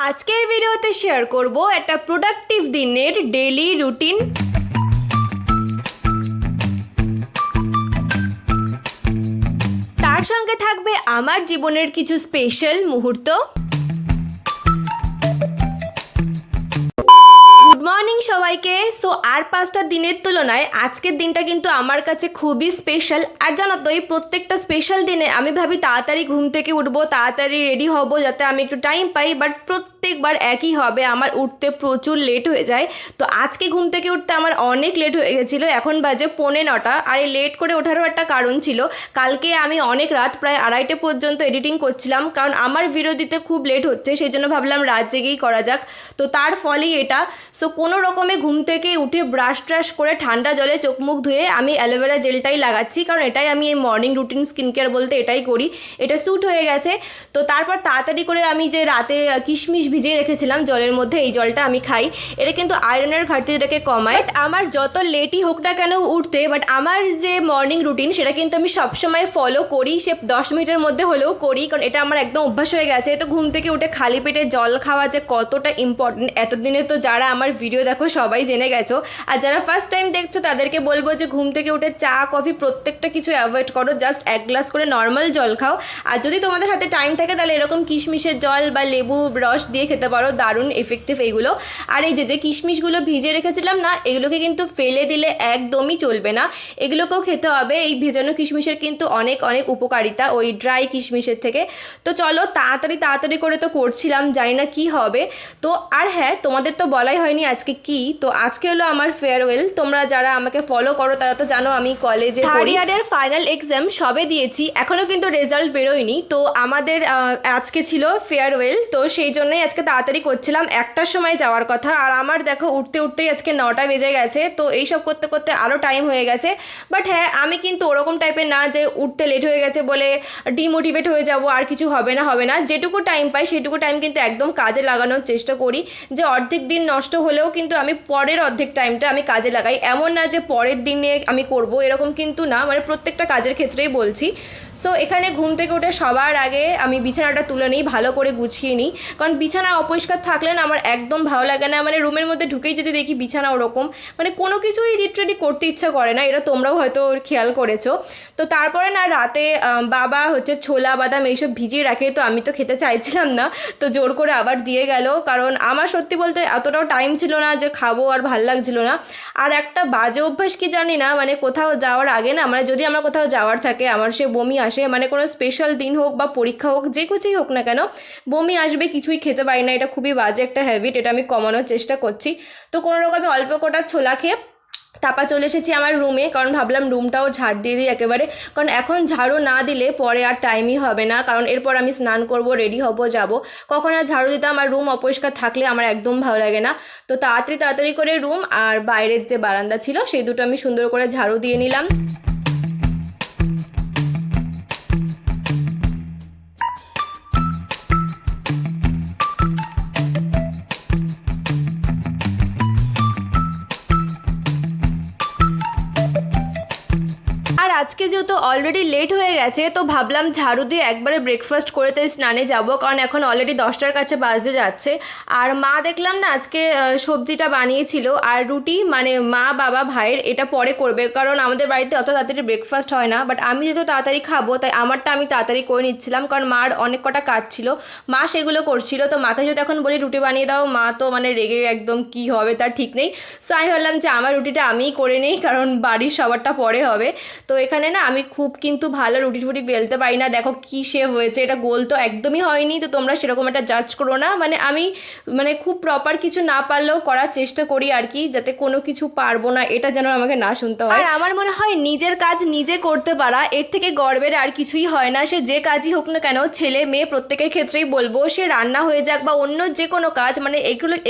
আজকের ভিডিওতে শেয়ার করব একটা প্রোডাক্টিভ দিনের ডেইলি রুটিন। তার সঙ্গে থাকবে আমার জীবনের কিছু স্পেশাল মুহূর্ত। গুড মর্নিং সবাইকে। সো আর 5টা দিনের তুলনায় আজকের দিনটা কিন্তু আমার কাছে খুবই স্পেশাল। আর জানো তো, এই প্রত্যেকটা স্পেশাল দিনে আমি ভাবি তাড়াতাড়ি ঘুম থেকে উঠবো, তাড়াতাড়ি রেডি হব যাতে আমি একটু টাইম পাই, বাট প্রত্যেকবার একই হবে, আমার উঠতে প্রচুর লেট হয়ে যায়। তো আজকে ঘুম থেকে উঠতে আমার অনেক লেট হয়ে গেছিলো, এখন বাজে 9:45। আর এই লেট করে ওঠারও একটা কারণ ছিল, কালকে আমি অনেক রাত প্রায় 2:30 পর্যন্ত এডিটিং করছিলাম, কারণ আমার ভিডিও দিতে খুব লেট হচ্ছে, সেই জন্য ভাবলাম রাত জেগেই করা যাক। তো তার ফলেই এটা। সো কোনো রকমে ঘুম থেকে উঠে ব্রাশ ট্রাশ করে ঠান্ডা জলে চোখ মুখ ধুয়ে আমি অ্যালোভেরা জেলটাই লাগাচ্ছি, কারণ এটাই আমি এই মর্নিং রুটিন স্কিন কেয়ার বলতে এটাই করি, এটা স্যুট হয়ে গেছে। তো তারপর তাড়াতাড়ি করে আমি যে রাতে কিশমিশ ভিজিয়ে রেখেছিলাম জলের মধ্যে, এই জলটা আমি খাই। এটা কিন্তু আয়রনের ঘাটতিটাকে কমায়। আমার যত লেটই হোক না কেন উঠতে, বাট আমার যে মর্নিং রুটিন সেটা কিন্তু আমি সবসময় ফলো করি, সে 10 মিনিটের মধ্যে হলেও করি, কারণ এটা আমার একদম অভ্যাস হয়ে গেছে। তো ঘুম থেকে উঠে খালি পেটে জল খাওয়া যে কতটা ইম্পর্টেন্ট, এতদিনে তো যারা আমার ভিডিও দেখো সবাই জেনে গেছো। আর যারা ফার্স্ট টাইম দেখছো তাদেরকে বলবো যে ঘুম থেকে উঠে চা কফি প্রত্যেকটা কিছু অ্যাভয়েড করো, জাস্ট 1 গ্লাস করে নর্মাল জল খাও। আর যদি তোমাদের হাতে টাইম থাকে তাহলে এরকম কিশমিশের জল বা লেবু রস দিয়ে খেতে পারো, দারুণ এফেক্টিভ এইগুলো। আর এই যে কিশমিশগুলো ভিজিয়ে রেখেছিলাম না, এগুলোকে কিন্তু ফেলে দিলে একদমই চলবে না, এগুলোকেও খেতে হবে। এই ভেজানো কিশমিশের কিন্তু অনেক অনেক উপকারিতা ওই ড্রাই কিশমিশের থেকে। তো চলো তাড়াতাড়ি করে তো করছিলাম, জানি না কী হবে। তো আর হ্যাঁ, তোমাদের তো বলাই হয়নি আজকে কি। তো আজকে হলো আমার ফেয়ারওয়েল। তোমরা যারা আমাকে ফলো করো তারা তো জানো আমি কলেজে থার্ড ইয়ারের ফাইনাল এক্সাম সবে দিয়েছি, এখনও কিন্তু রেজাল্ট বেরোয়নি। তো আমাদের আজকে ছিল ফেয়ারওয়েল, তো সেই জন্যই আজকে তাড়াতাড়ি করছিলাম। 1টার সময় যাওয়ার কথা, আর আমার দেখো উঠতেই আজকে 9টা বেজে গেছে। তো এইসব করতে করতে আরও টাইম হয়ে গেছে। বাট হ্যাঁ, আমি কিন্তু ওরকম টাইপের না যে উঠতে লেট হয়ে গেছে বলে ডিমোটিভেট হয়ে যাব, আর কিছু হবে না। যেটুকু টাইম পাই সেটুকু টাইম কিন্তু একদম কাজে লাগানোর চেষ্টা করি, যে অর্ধেক দিন নষ্ট হলেও কিন্তু আমি পরের অর্ধেক টাইমটা আমি কাজে লাগাই। এমন না যে পরের দিনে আমি করব, এরকম কিন্তু না, মানে প্রত্যেকটা কাজের ক্ষেত্রেই বলছি। সো এখানে ঘুম থেকে উঠে সবার আগে আমি বিছানাটা তুলে নিই, ভালো করে গুছিয়ে নিই, কারণ বিছানা অপরিষ্কার থাকলে না আমার একদম ভালো লাগে না। মানে রুমের মধ্যে ঢুকেই যদি দেখি বিছানা ওরকম, মানে কোনো কিছুই লিটারেলি করতে ইচ্ছা করে না, এটা তোমরাও হয়তো খেয়াল করেছো। তো তারপরে না রাতে বাবা ছোলা বাদাম এইসব ভিজিয়ে রাখে, তো আমি তো খেতে চাইছিলাম না, তো জোর করে আবার দিয়ে গেল, কারণ আমার সত্যি বলতে এতটাও টাইম ছিল না যে খাবো, আর ভাল লাগছিল না। আর একটা বাজে অভ্যাস কি জানি না, মানে কোথাও যাওয়ার আগে না, মানে যদি আমার কোথাও যাওয়ার থাকে আমার সে বমি আসে, মানে কোনো স্পেশাল দিন হোক বা পরীক্ষা হোক, যে কিছুই হোক না কেন বমি আসবে, কিছুই খেতে পারি না। এটা খুবই বাজে একটা হ্যাবিট, এটা আমি কমানোর চেষ্টা করছি। তো কোনো রকমে অল্প কটা ছোলা খেয়ে তারপর চলে এসেছি আমার রুমে, কারণ ভাবলাম রুমটাও ঝাড় দিয়ে দিই একেবারে, কারণ এখন ঝাড়ু না দিলে পরে আর টাইমই হবে না, কারণ এরপর আমি স্নান করব, রেডি হব, যাব। কখন আর ঝাড়ু দিতাম, আর রুম অপরিষ্কার থাকলে আমার একদম ভালো লাগে না। তো তাড়াতাড়ি করে রুম আর বাইরের যে বারান্দা ছিল সেই দুটো আমি সুন্দর করে ঝাড়ু দিয়ে নিলাম। আর আজকে যেহেতু অলরেডি লেট হয়ে গেছে, তো ভাবলাম ঝাড়ু দিয়ে একবারে ব্রেকফাস্ট করে তাই স্নানে যাব, কারণ এখন অলরেডি 10টার কাছে বাজতে যাচ্ছে। আর মা দেখলাম না আজকে সবজিটা বানিয়েছিল, আর রুটি, মানে মা বাবা ভাইয়ের এটা পরে করবে, কারণ আমাদের বাড়িতে অত তাড়াতাড়ি ব্রেকফাস্ট হয় না। বাট আমি যেহেতু তাড়াতাড়ি খাবো তাই আমারটা আমি তাড়াতাড়ি করে নিচ্ছিলাম, কারণ মার অনেক কটা কাজ ছিল, মা সেগুলো করছিল। তো মাকে যদি এখন বলি রুটি বানিয়ে দাও, মা তো মানে রেগে একদম কি হবে তার ঠিক নেই। সো আমি ভাবলাম যে আমার রুটিটা আমিই করে নিই, কারণ বাড়ির সবারটা পরে হবে। তো এখানে না আমি খুব কিন্তু ভালো রুটি বেলতে পারি না, দেখো কী শেপ হয়েছে, এটা গোল তো একদমই হয়নি, তো তোমরা সেরকম একটা জাজ করো না। মানে আমি খুব প্রপার কিছু না পারলেও করার চেষ্টা করি আর কি, যাতে কোনো কিছু পারবো না এটা যেন আমাকে না শুনতে হয়। আর আমার মনে হয় নিজের কাজ নিজে করতে পারা এর থেকে গর্বের আর কিছুই হয় না। সে যে কাজই হোক না কেন, ছেলে মেয়ে প্রত্যেকের ক্ষেত্রেই বলবো, সে রান্না হয়ে যাক বা অন্য যে কোনো কাজ, মানে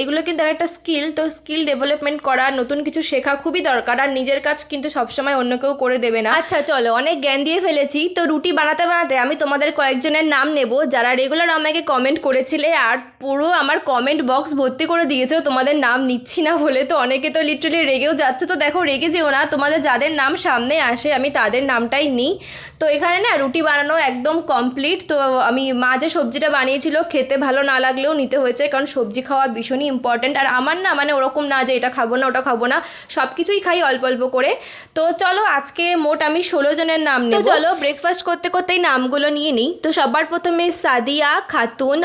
এগুলো কিন্তু একটা স্কিল। তো স্কিল ডেভেলপমেন্ট করা, নতুন কিছু শেখা খুবই দরকার। আর নিজের কাজ কিন্তু সবসময় অন্য কেউ করে দেবে না। আচ্ছা চলো, অনেক জ্ঞান দিয়ে ফেলেছি। তো রুটি বানাতে বানাতে আমি তোমাদের কয়েকজনের নাম নেব যারা রেগুলার আমাকে কমেন্ট করেছিলে আর পুরো আমার কমেন্ট বক্স ভর্তি করে দিয়েছো তোমাদের নাম নিচ্ছি না বলে। তো অনেকে তো লিটারালি রেগেও যাচ্ছে, তো দেখো রেগে যেও না, তোমাদের যাদের নাম সামনে আসে আমি তাদের নামটাই নিই। তো এখানে না রুটি বানানো একদম কমপ্লিট। তো আমি মা যে সবজিটা বানিয়েছিল খেতে ভালো না লাগলেও নিতে হয়েছে, কারণ সবজি খাওয়া ভীষণই ইম্পর্ট্যান্ট। আর আমার না মানে ওরকম না যে এটা খাবো না ওটা খাবো না, সব কিছুই খাই অল্প অল্প করে। তো চলো আজকে মোট আমি 16 জনের নাম নেব। চলো ব্রেকফাস্ট করতে করতেই নামগুলো নিয়ে নিই। তো সবার প্রথমে সাদিয়া খাতুন,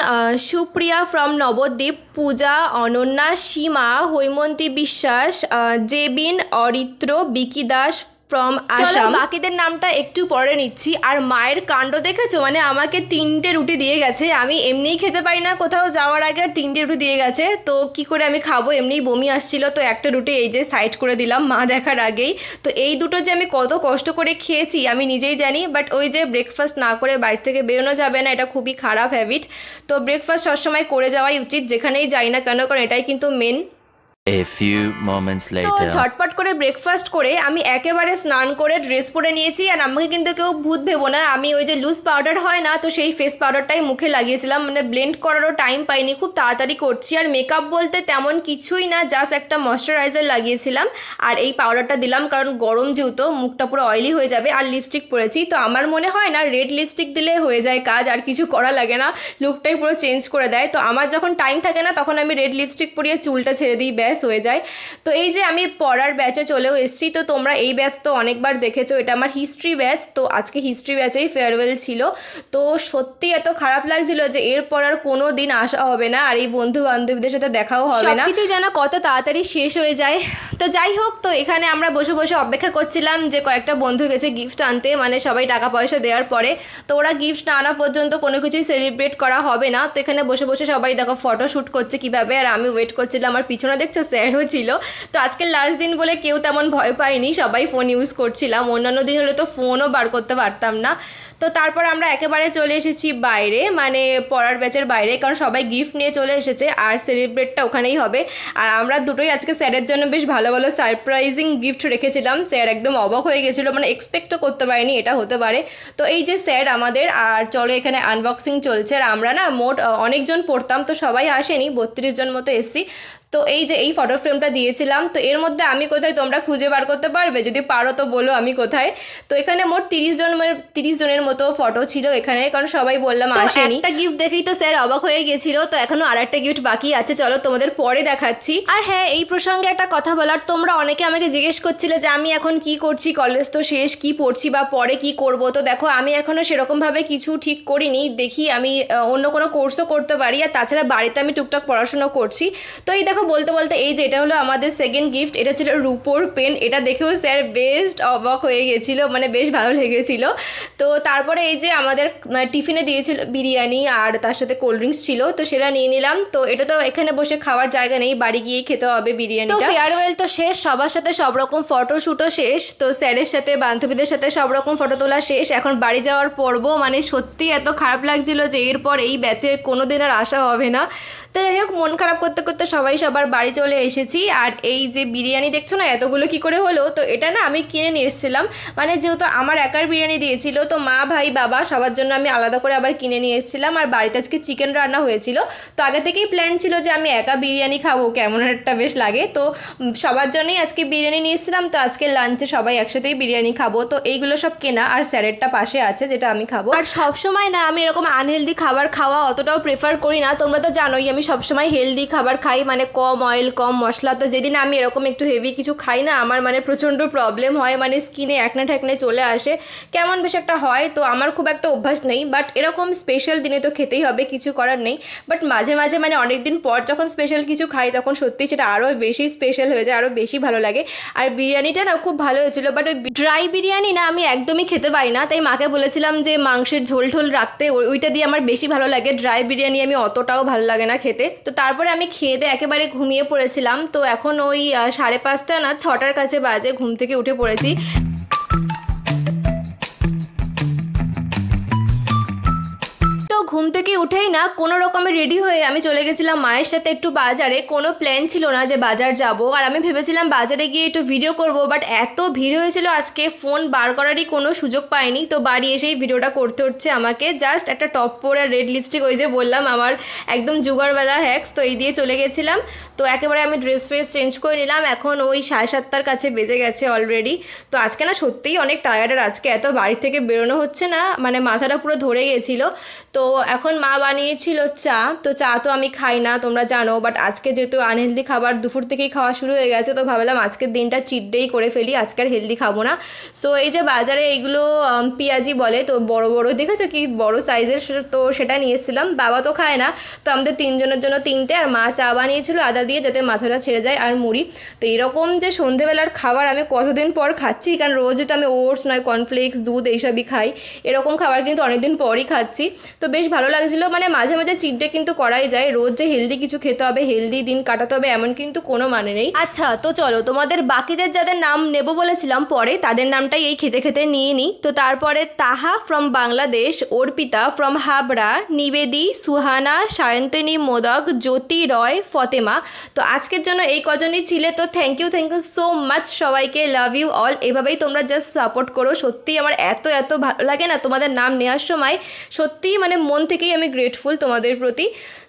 সুপ্রিয়া ফ্রম নবদ্বীপ, পূজা, অনন্যা, সীমা, হৈমন্তী বিশ্বাস, জেবিন, অরিত্র, বিকি দাস ফ্রম আসাম। বাকিদের নামটা একটু পরে নিচ্ছি। আর মায়ের কাণ্ড দেখেছো, মানে আমাকে 3টে রুটি দিয়ে গেছে। আমি এমনিই খেতে পারি না কোথাও যাওয়ার আগে, আর 3টে রুটি দিয়ে গেছে। তো কি করে আমি খাবো, এমনিই বমি আসছিল। তো একটা রুটি এই যে সাইড করে দিলাম মা দেখার আগেই। তো এই দুটো যে আমি কত কষ্ট করে খেয়েছি আমি নিজেই জানি। বাট ওই যে ব্রেকফাস্ট না করে বাড়ি থেকে বেরোনো যাবে না, এটা খুবই খারাপ হ্যাবিট। তো ব্রেকফাস্ট সবসময় করে যাওয়াই উচিত যেখানেই যাই না কেন, কারণ এটাই কিন্তু মেন। A few moments তো later. ঝটপট করে ব্রেকফাস্ট করে আমি একেবারে স্নান করে ড্রেস পরে নিয়েছি। আর আমাকে কিন্তু কেউ ভূত ভেবো না, আমি ওই যে লুজ পাউডার হয় না, তো সেই ফেস পাউডারটাই মুখে লাগিয়েছিলাম। মানে ব্লেন্ড করারও টাইম পাইনি, খুব তাড়াতাড়ি করছি। আর মেকআপ বলতে তেমন কিছুই না, জাস্ট একটা ময়শ্চারাইজার লাগিয়েছিলাম আর এই পাউডারটা দিলাম, কারণ গরম যেহেতু মুখটা পুরো অয়েলি হয়ে যাবে। আর লিপস্টিক পরেছি, তো আমার মনে হয় না রেড লিপস্টিক দিলে হয়ে যায় কাজ, আর কিছু করা লাগে না, লুকটাই পুরো চেঞ্জ করে দেয়। তো আমার যখন টাইম থাকে না তখন আমি রেড লিপস্টিক পরিয়ে চুলটা ছেড়ে দিই, ব্যাস হয়ে যায়। তো এই যে আমি পড়ার ব্যাচে চলেও এসেছি। তো তোমরা এই ব্যাচ তো অনেকবার দেখেছো, এটা আমার হিস্ট্রি ব্যাচ। তো আজকে হিস্ট্রি ব্যাচেই ফেয়ারওয়েল ছিল। তো সত্যি এত খারাপ লাগছিল যে এরপর আর কোনো দিন আসা হবে না, আর এই বন্ধু বান্ধবীদের সাথে দেখাও হবে না, সবকিছু যেন কত তাড়াতাড়ি শেষ হয়ে যায়। তো যাই হোক, তো এখানে আমরা বসে বসে অপেক্ষা করছিলাম যে কয়েকটা বন্ধু গেছে গিফট আনতে, মানে সবাই টাকা পয়সা দেওয়ার পরে। তো ওরা গিফট না আনা পর্যন্ত কোনো কিছুই সেলিব্রেট করা হবে না। তো এখানে বসে বসে সবাই দেখো ফটো শ্যুট করছে কীভাবে, আর আমি ওয়েট করছিলাম। আমার পিছনে দেখছো স্যারও ছিল। তো আজকের লাস্ট দিন বলে কেউ তেমন ভয় পায়নি, সবাই ফোন ইউজ করছিলাম। অন্যান্য দিন হলে তো ফোনও বার করতে পারতাম না। তো তারপর আমরা একেবারে চলে এসেছি বাইরে, মানে পড়ার ব্যাচের বাইরে, কারণ সবাই গিফট নিয়ে চলে এসেছে আর সেলিব্রেটটা ওখানেই হবে। আর আমরা দুটোই আজকে স্যারের জন্য বেশ ভালো ভালো সারপ্রাইজিং গিফট রেখেছিলাম। স্যার একদম অবাক হয়ে গেছিলো, মানে এক্সপেক্টও করতে পারিনি এটা হতে পারে। তো এই যে স্যার আমাদের, আর চলো এখানে আনবক্সিং চলছে। আর আমরা না মোট অনেকজন পড়তাম, তো সবাই আসেনি, 32 জন মতো এসছি। তো এই যে এই ফটো ফ্রেমটা দিয়েছিলাম, তো এর মধ্যে আমি কোথায় তোমরা খুঁজে বার করতে পারবে, যদি পারো তো বলো আমি কোথায়। তো এখানে মোট 30 জনের মতো ফটো ছিল এখানে, কারণ সবাই বললাম আসেনি। একটা গিফট দেখেই তো স্যার অবাক হয়ে গেছিল। তো এখনো আরেকটা গিফট বাকি আছে, চলো তোমাদের পরে দেখাচ্ছি। আর হ্যাঁ, এই প্রসঙ্গে একটা কথা বলার, তোমরা অনেকে আমাকে জিজ্ঞেস করছিলে যে আমি এখন কি করছি, কলেজ তো শেষ, কি পড়ছি বা পরে কি করব। তো দেখো আমি এখনো সেরকমভাবে কিছু ঠিক করিনি, দেখি আমি অন্য কোনো কোর্সও করতে পারি। আর তাছাড়া বাড়িতে আমি টুকটাক পড়াশোনা করছি। তো এই দেখো বলতে বলতে এই যে এটা হলো আমাদের সেকেন্ড গিফট, এটা ছিল রুপোর পেন। এটা দেখেও স্যার বেস্ট অবাক হয়ে গেছিলো, মানে বেশ ভালো লেগেছিল। তো তারপরে এই যে আমাদের টিফিনে দিয়েছিল বিরিয়ানি আর তার সাথে কোল্ড ড্রিঙ্কস ছিল, তো সেটা নিয়ে নিলাম। তো এটা তো এখানে বসে খাওয়ার জায়গা নেই, বাড়ি গিয়েই খেতে হবে বিরিয়ানি। তো ফেয়ারওয়েল তো শেষ, সবার সাথে সব রকম ফটোশ্যুটও শেষ। তো স্যারের সাথে বান্ধবীদের সাথে সব রকম ফটো তোলা শেষ, এখন বাড়ি যাওয়ার পর্ব। মানে সত্যি এত খারাপ লাগছিল যে এরপর এই ব্যাচে কোনো দিন আর আসা হবে না। তো যাই হোক, মন খারাপ করতে করতে সবাই সবার বাড়ি চলে এসেছি। আর এই যে বিরিয়ানি দেখছো না এতগুলো কি করে হলো, তো এটা না আমি কিনে নিয়ে এসেছিলাম। মানে যেহেতু আমার একার বিরিয়ানি দিয়েছিল, তো মা ভাই বাবা সবার জন্য আমি আলাদা করে আবার কিনে নিয়ে এসেছিলাম। আর বাড়িতে আজকে চিকেন রান্না হয়েছিল, তো আগে থেকেই প্ল্যান ছিল যে আমি একা বিরিয়ানি খাবো, কেমন একটা বেশ লাগে। তো সবার জন্যই আজকে বিরিয়ানি নিয়ে এসেছিলাম। তো আজকে লাঞ্চে সবাই একসাথেই বিরিয়ানি খাবো। তো এইগুলো সব কেনা, আর স্যারেরটা পাশে আছে যেটা আমি খাবো। আর সবসময় না আমি এরকম আনহেলদি খাবার খাওয়া অতটাও প্রেফার করি না, তোমরা তো জানোই আমি সবসময় হেলদি খাবার খাই, মানে কম অয়েল কম মশলা। তো যেদিন আমি এরকম একটু হেভি কিছু খাই না, আমার মানে প্রচণ্ড প্রবলেম হয়, মানে স্কিনে একনা ঠেকনে চলে আসে, কেমন বেশ একটা হয়। তো আমার খুব একটা অভ্যাস নেই, বাট এরকম স্পেশাল দিনে তো খেতেই হবে, কিছু করার নেই। বাট মাঝে মাঝে মানে অনেক দিন পর যখন স্পেশাল কিছু খাই তখন সত্যিই সেটা আরও বেশি স্পেশাল হয়ে যায়, আরও বেশি ভালো লাগে। আর বিরিয়ানিটা না খুব ভালো হয়েছিল, বাট ওই ড্রাই বিরিয়ানি না আমি একদমই খেতে পারি না। তাই মাকে বলেছিলাম যে মাংসের ঝোল ঢোল রাখতে, ওইটা দিয়ে আমার বেশি ভালো লাগে। ড্রাই বিরিয়ানি আমি অতটাও ভালো লাগে না খেতে। তো তারপরে আমি খেয়ে দিয়ে একেবারে ঘুমিয়ে পড়েছিলাম। তো এখন ওই 5:30 না 6টার কাছে বাজে, ঘুম থেকে উঠে পড়েছি। ঘুম থেকে উঠেই না কোনো রকমে রেডি হয়ে আমি চলে গেছিলাম মায়ের সাথে একটু বাজারে। কোনো প্ল্যান ছিল না যে বাজার যাব, আর আমি ভেবেছিলাম বাজারে গিয়ে একটু ভিডিও করব, বাট এত ভিড় হয়েছিল আজকে ফোন বার করারই কোনো সুযোগ পাইনি। তো বাড়ি এসেই ভিডিওটা করতে হচ্ছে আমাকে। জাস্ট একটা টপ পরে আর রেড লিপস্টিক, ওই যে বললাম আমার একদম জুগারওয়ালা হ্যাক্স, তো এই দিয়ে চলে গেছিলাম। তো একেবারে আমি ড্রেস ফ্রেস চেঞ্জ করে নিলাম। এখন ওই 7:30টার কাছে বেজে গেছে অলরেডি। তো আজকে না সত্যিই অনেক টায়ার্ড, আর আজকে এত বাড়ি থেকে বেরোনো হচ্ছে না, মানে মাথাটা পুরো ধরে গেছিল। তো এখন মা বানিয়েছিল চা, তো চা তো আমি খাই না তোমরা জানো, বাট আজকে যেহেতু আনহেলদি খাবার দুপুর থেকেই খাওয়া শুরু হয়ে গেছে, তো ভাবলাম আজকের দিনটা চিট ডেই করে ফেলি, আজকে আর হেলদি খাবো না। সো এই যে বাজারে এইগুলো পেঁয়াজি বলে, তো বড় বড় দেখেছো কি বড় সাইজের, তো সেটা নিয়েছিলাম। বাবা তো খায় না, তো আমাদের তিনজনের জন্য তিনটে, আর মা চা বানিয়েছিল আদা দিয়ে যাতে মাথাটা ছেড়ে যায়, আর মুড়ি। তো এরকম যে সন্ধেবেলার খাবার আমি কতদিন পর খাচ্ছি, কারণ রোজই তো আমি ওটস নয় কর্নফ্লেক্স দুধ এইসবই খাই, এরকম খাবার কিন্তু অনেকদিন পরই খাচ্ছি। তো বেশ ভালো লাগছিলো, মানে মাঝে মাঝে চিট ডে কিন্তু করাই যায়, রোজ যে হেলদি কিছু খেতে হবে হেলদি দিন কাটাতে হবে এমন কিন্তু কোনো মানে নেই। আচ্ছা, তো চলো তোমাদের বাকিদের যাদের নাম নেব বলেছিলাম পরে, তাদের নামটাই এই খেতে খেতে নিয়ে নিই। তো তারপরে তাহা ফ্রম বাংলাদেশ, অর্পিতা ফ্রম হাবড়া, নিবেদি, সুহানা, সায়ন্তনী মোদক, জ্যোতি রয়, ফতেমা। তো আজকের জন্য এই কজনই ছিলে। তো থ্যাংক ইউ সো মাচ সবাইকে, লাভ ইউ অল। এভাবেই তোমরা জাস্ট সাপোর্ট করো। সত্যিই আমার এত ভালো লাগে না তোমাদের নাম নেওয়ার সময়, সত্যিই মানে মন থেকেই আমি গ্রেটফুল তোমাদের প্রতি।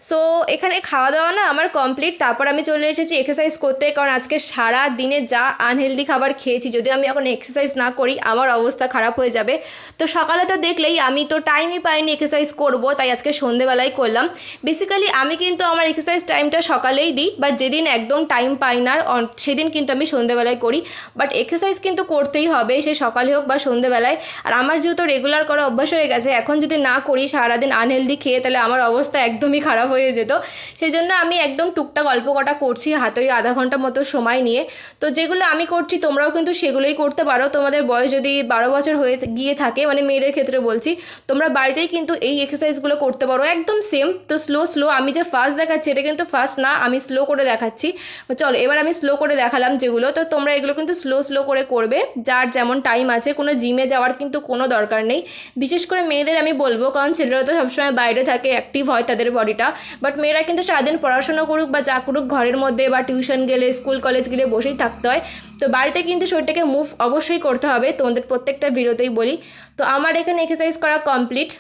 সো এখানে খাওয়া দাওয়া না আমার কমপ্লিট। তারপর আমি চলে এসেছি এক্সারসাইজ করতে, কারণ আজকে সারা দিনে যা আনহেলদি খাবার খেয়েছি, যদি আমি এখন এক্সারসাইজ না করি আমার অবস্থা খারাপ হয়ে যাবে। তো সকালে তো দেখলেই আমি তো টাইমই পাইনি এক্সারসাইজ করব, তাই আজকে সন্ধেবেলায় করলাম। বেসিক্যালি আমি কিন্তু আমার এক্সারসাইজ টাইমটা সকালেই দিই, বাট যেদিন একদম টাইম পাই না সেদিন কিন্তু আমি সন্ধেবেলায় করি। বাট এক্সারসাইজ কিন্তু করতেই হবে, সে সকালে হোক বা সন্ধেবেলায়। আর আমার যেহেতু রেগুলার করা অভ্যাস হয়ে গেছে, এখন যদি না করি সারাদিন আনহেলদি খেয়ে, তাহলে আমার অবস্থা একদমই খারাপ হয়ে যেত। সেই জন্য আমি একদম টুকটাক অল্প কটা করছি, হাতে ওই আধা ঘন্টা মতো সময় নিয়ে। তো যেগুলো আমি করছি তোমরাও কিন্তু সেগুলোই করতে পারো। তোমাদের বয়স যদি 12 বছর হয়ে গিয়ে থাকে, মানে মেয়েদের ক্ষেত্রে বলছি, তোমরা বাড়িতেই কিন্তু এই এক্সারসাইজগুলো করতে পারো একদম সেম। তো স্লো আমি যে ফাস্ট দেখাচ্ছি এটা কিন্তু ফাস্ট না, আমি স্লো করে দেখাচ্ছি। চলো এবার আমি স্লো করে দেখালাম যেগুলো, তো তোমরা এগুলো কিন্তু স্লো করে করবে, যার যেমন টাইম আছে। কোনো জিমে যাওয়ার কিন্তু কোনো দরকার নেই, বিশেষ করে মেয়েদের আমি বলবো, কারণ ছেলেরা তো সবসময় বাইরে থাকে, অ্যাক্টিভ হয় তাদের বডিটা। বাট মেয়েরা কিন্তু সারাদিন পড়াশোনা করুক বা যা করুক ঘরের মধ্যে, বা টিউশন গেলে স্কুল কলেজ গেলে বসেই থাকতে হয়। তো বাড়িতে কিন্তু শরীরটাকে মুভ অবশ্যই করতে হবে, তোমাদের প্রত্যেকটা ভিডিওতেই বলি। তো আমার এখানে এক্সারসাইজ করা কমপ্লিট।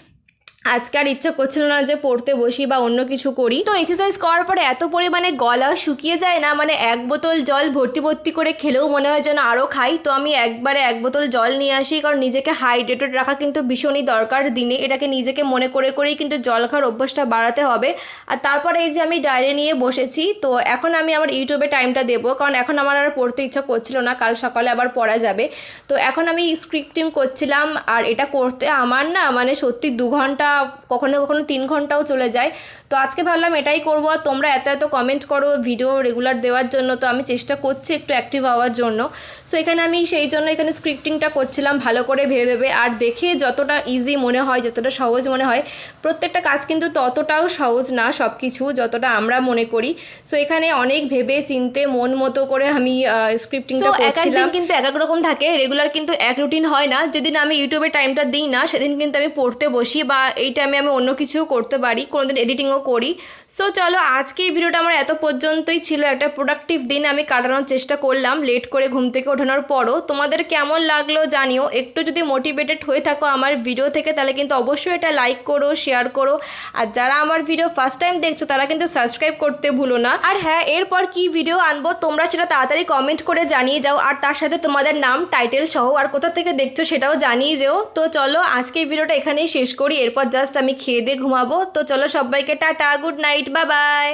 আজকে আর ইচ্ছা করছিল না যে পড়তে বসি বা অন্য কিছু করি। তো এক্সারসাইজ করার পরে এত পরিমাণে গলা শুকিয়ে যায় না, মানে 1 বোতল জল ভর্তি করে খেলেও মনে হয় যেন আরও খাই। তো আমি একবারে 1 বোতল জল নিয়ে আসি, কারণ নিজেকে হাইড্রেটেড রাখা কিন্তু ভীষণই দরকার দিনে। এটাকে নিজেকে মনে করেই কিন্তু জল খাওয়ার অভ্যাসটা বাড়াতে হবে। আর তারপরে এই যে আমি ডায়েরি নিয়ে বসেছি। তো এখন আমি আমার ইউটিউবে টাইমটা দেবো, কারণ এখন আমার আর পড়তে ইচ্ছা করছিল না, কাল সকালে আবার পড়া যাবে। তো এখন আমি স্ক্রিপ্টিং করছিলাম, আর এটা করতে আমার না মানে সত্যি 2 ঘন্টা, কখনো 3 ঘন্টাও চলে যায়। তো আজকে ভাবলাম এটাই করবো। আর তোমরা এত কমেন্ট করো ভিডিও রেগুলার দেওয়ার জন্য, তো আমি চেষ্টা করছি একটু অ্যাক্টিভ হওয়ার জন্য। সো এখানে আমি সেই জন্য এখানে স্ক্রিপ্টিংটা করছিলাম ভালো করে ভেবে, আর দেখে যতটা ইজি মনে হয়, যতটা সহজ মনে হয়, প্রত্যেকটা কাজ কিন্তু ততটাও সহজ না সব কিছু, যতটা আমরা মনে করি। সো এখানে অনেক ভেবে চিনতে মন মতো করে আমি স্ক্রিপ্টিংটা করছিলাম। কিন্তু এক রকম থাকে, রেগুলার কিন্তু এক রুটিন হয় না। যেদিন আমি ইউটিউবে টাইমটা দিই না, সেদিন কিন্তু আমি পড়তে বসি, বা এই টাইমে আমি অন্য কিছুও করতে পারি, কোনোদিন এডিটিংও করি। সো চলো আজকে এই ভিডিওটা আমার এত পর্যন্তই ছিল। একটা প্রোডাক্টিভ দিন আমি কাটানোর চেষ্টা করলাম লেট করে ঘুম থেকে ওঠানোর পরও। তোমাদের কেমন লাগলো জানিও। একটু যদি মোটিভেটেড হয়ে থাকো আমার ভিডিও থেকে, তাহলে কিন্তু অবশ্যই এটা লাইক করো, শেয়ার করো। আর যারা আমার ভিডিও ফার্স্ট টাইম দেখছো তারা কিন্তু সাবস্ক্রাইব করতে ভুলো না। আর হ্যাঁ, এরপর কি ভিডিও আনবো তোমরা সেটা তাড়াতাড়ি কমেন্ট করে জানিয়ে যাও, আর তার সাথে তোমাদের নাম, টাইটেল সহ, আর কোথা থেকে দেখছো সেটাও জানিয়ে যাও। তো চলো আজকে এই ভিডিওটা এখানেই শেষ করি, এরপর জাস্ট আমি খেয়ে দিয়ে ঘুমাবো। তো চলো সবাইকে tata, good night, bye bye.